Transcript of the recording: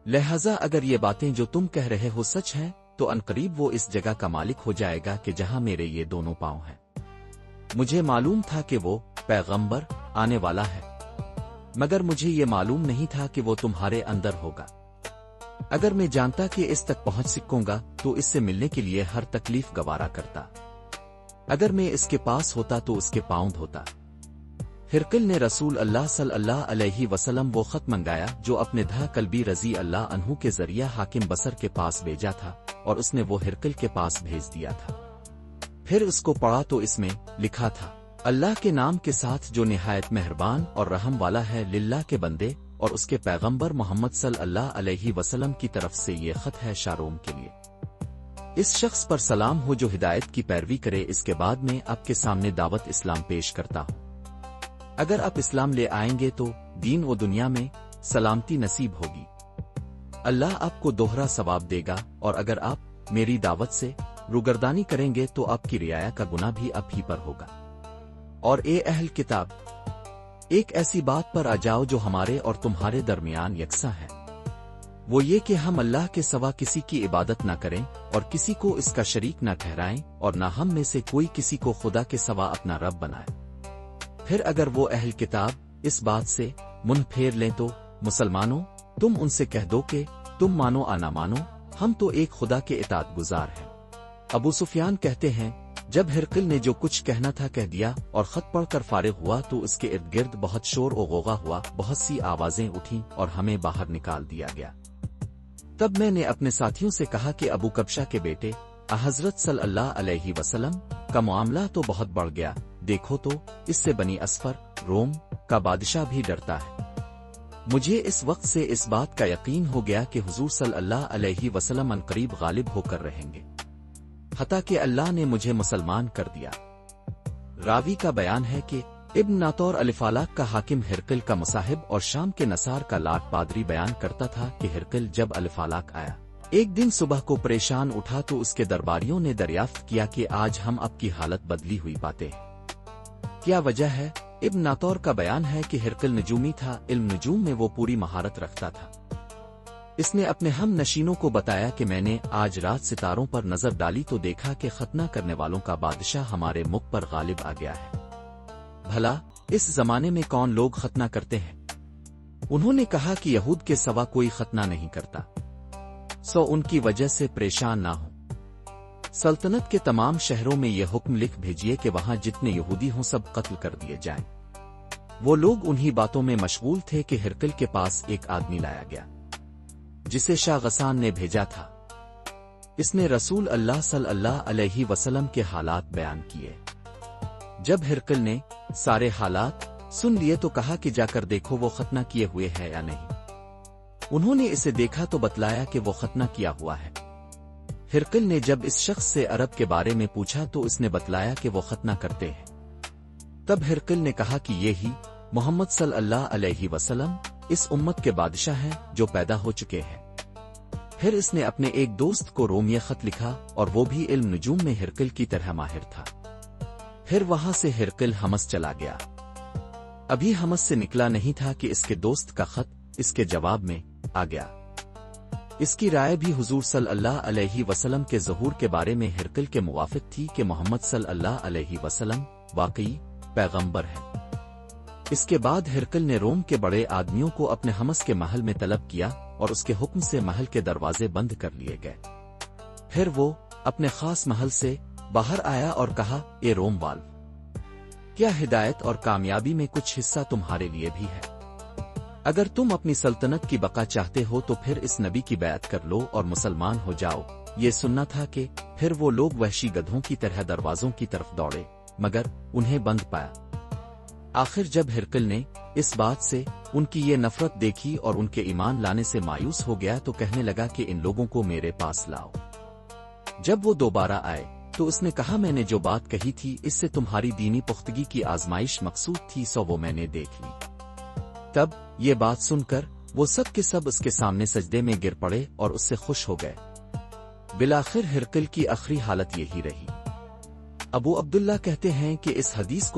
لہذا اگر یہ باتیں جو تم کہہ رہے ہو سچ ہیں تو انقریب وہ اس جگہ کا مالک ہو جائے گا کہ جہاں میرے یہ دونوں پاؤں ہیں۔ مجھے معلوم تھا کہ وہ پیغمبر آنے والا ہے، مگر مجھے یہ معلوم نہیں تھا کہ وہ تمہارے اندر ہوگا۔ اگر میں جانتا کہ اس تک پہنچ سکوں گا تو اس سے ملنے کے لیے ہر تکلیف گوارا کرتا۔ اگر میں اس کے پاس ہوتا تو اس کے پاؤں دھوتا۔ ہرقل نے رسول اللہ صلی اللہ علیہ وسلم وہ خط منگایا جو اپنے دھا کلبی رضی اللہ عنہ کے ذریعہ حاکم بصر کے پاس بھیجا تھا، اور اس نے وہ ہرقل کے پاس بھیج دیا تھا۔ پھر اس کو پڑھا تو اس میں لکھا تھا، اللہ کے نام کے ساتھ جو نہایت مہربان اور رحم والا ہے، للہ کے بندے اور اس کے پیغمبر محمد صلی اللہ علیہ وسلم کی طرف سے یہ خط ہے شاروم کے لیے۔ اس شخص پر سلام ہو جو ہدایت کی پیروی کرے، اس کے بعد میں آپ کے سامنے دعوت اسلام پیش کرتا ہوں۔ اگر آپ اسلام لے آئیں گے تو دین و دنیا میں سلامتی نصیب ہوگی، اللہ آپ کو دوہرا ثواب دے گا، اور اگر آپ میری دعوت سے روگردانی کریں گے تو آپ کی رعایا کا گناہ بھی آپ ہی پر ہوگا۔ اور اے اہل کتاب، ایک ایسی بات پر آ جاؤ جو ہمارے اور تمہارے درمیان یکساں ہے، وہ یہ کہ ہم اللہ کے سوا کسی کی عبادت نہ کریں اور کسی کو اس کا شریک نہ ٹھہرائیں، اور نہ ہم میں سے کوئی کسی کو خدا کے سوا اپنا رب بنائے۔ پھر اگر وہ اہل کتاب اس بات سے منہ پھیر لیں تو مسلمانوں، تم ان سے کہہ دو کہ تم مانو آنا مانو، ہم تو ایک خدا کے اطاعت گزار ہیں۔ ابو سفیان کہتے ہیں، جب ہرقل نے جو کچھ کہنا تھا کہہ دیا اور خط پڑھ کر فارغ ہوا تو اس کے ارد گرد بہت شور و غوغا ہوا، بہت سی آوازیں اٹھیں اور ہمیں باہر نکال دیا گیا۔ تب میں نے اپنے ساتھیوں سے کہا کہ ابو کبشہ کے بیٹے حضرت صلی اللہ علیہ وسلم کا معاملہ تو بہت بڑھ گیا، دیکھو تو اس سے بنی اصفر روم کا بادشاہ بھی ڈرتا ہے۔ مجھے اس وقت سے اس بات کا یقین ہو گیا کہ حضور صلی اللہ علیہ وسلم عنقریب غالب ہو کر رہیں گے، حتیٰ کہ اللہ نے مجھے مسلمان کر دیا۔ راوی کا بیان ہے کہ ابن ناطور الفالاق کا حاکم ہرقل کا مصاحب اور شام کے نصار کا لاٹ پادری بیان کرتا تھا کہ ہرقل جب الفالاق آیا ایک دن صبح کو پریشان اٹھا تو اس کے درباریوں نے دریافت کیا کہ آج ہم اب کی حالت بدلی ہوئی پاتے ہیں، کیا وجہ ہے؟ ابن ناطور کا بیان ہے کہ ہرقل نجومی تھا، علم نجوم میں وہ پوری مہارت رکھتا تھا۔ اس نے اپنے ہم نشینوں کو بتایا کہ میں نے آج رات ستاروں پر نظر ڈالی تو دیکھا کہ ختنہ کرنے والوں کا بادشاہ ہمارے ملک پر غالب آ گیا ہے۔ بھلا اس زمانے میں کون لوگ ختنہ کرتے ہیں؟ انہوں نے کہا کہ یہود کے سوا کوئی ختنہ نہیں کرتا، سو ان کی وجہ سے پریشان نہ ہوں۔ سلطنت کے تمام شہروں میں یہ حکم لکھ بھیجیے کہ وہاں جتنے یہودی ہوں سب قتل کر دیے جائیں۔ وہ لوگ انہی باتوں میں مشغول تھے کہ ہرقل کے پاس ایک آدمی لایا گیا جسے شاہ غسان نے بھیجا تھا۔ اس نے رسول اللہ صلی اللہ علیہ وسلم کے حالات بیان کیے۔ جب ہرقل نے سارے حالات سن لیے تو کہا کہ جا کر دیکھو وہ ختنہ کیے ہوئے ہے یا نہیں۔ انہوں نے اسے دیکھا تو بتلایا کہ وہ ختنہ کیا ہوا ہے۔ ہرقل نے جب اس شخص سے عرب کے بارے میں پوچھا تو اس نے بتلایا کہ وہ ختنہ کرتے ہیں۔ تب ہرقل نے کہا کہ یہ ہی محمد صلی اللہ علیہ وسلم اس امت کے بادشاہ ہیں جو پیدا ہو چکے ہیں۔ پھر اس نے اپنے ایک دوست کو روم یہ خط لکھا، اور وہ بھی علم نجوم میں ہرقل کی طرح ماہر تھا۔ پھر وہاں سے ہرقل حمص چلا گیا۔ ابھی حمص سے نکلا نہیں تھا کہ اس کے دوست کا خط اس کے جواب میں آ گیا۔ اس کی رائے بھی حضور صلی اللہ علیہ وسلم کے ظہور کے بارے میں ہرقل کے موافق تھی کہ محمد صلی اللہ علیہ وسلم واقعی پیغمبر ہے۔ اس کے بعد ہرقل نے روم کے بڑے آدمیوں کو اپنے حمص کے محل میں طلب کیا اور اس کے حکم سے محل کے دروازے بند کر لیے گئے۔ پھر وہ اپنے خاص محل سے باہر آیا اور کہا، اے روم والو، کیا ہدایت اور کامیابی میں کچھ حصہ تمہارے لیے بھی ہے؟ اگر تم اپنی سلطنت کی بقا چاہتے ہو تو پھر اس نبی کی بیعت کر لو اور مسلمان ہو جاؤ۔ یہ سننا تھا کہ پھر وہ لوگ وحشی گدھوں کی طرح دروازوں کی طرف دوڑے، مگر انہیں بند پایا۔ آخر جب ہرقل نے اس بات سے ان کی یہ نفرت دیکھی اور ان کے ایمان لانے سے مایوس ہو گیا تو کہنے لگا کہ ان لوگوں کو میرے پاس لاؤ۔ جب وہ دوبارہ آئے تو اس نے کہا، میں نے جو بات کہی تھی اس سے تمہاری دینی پختگی کی آزمائش مقصود تھی، سو وہ میں نے دیکھ لی۔ تب یہ بات سن کر وہ سب کے سب اس کے سامنے سجدے میں گر پڑے اور اس سے خوش ہو گئے۔ بالآخر ہرقل کی آخری حالت یہی رہی۔ ابو عبداللہ کہتے ہیں کہ اس حدیث کو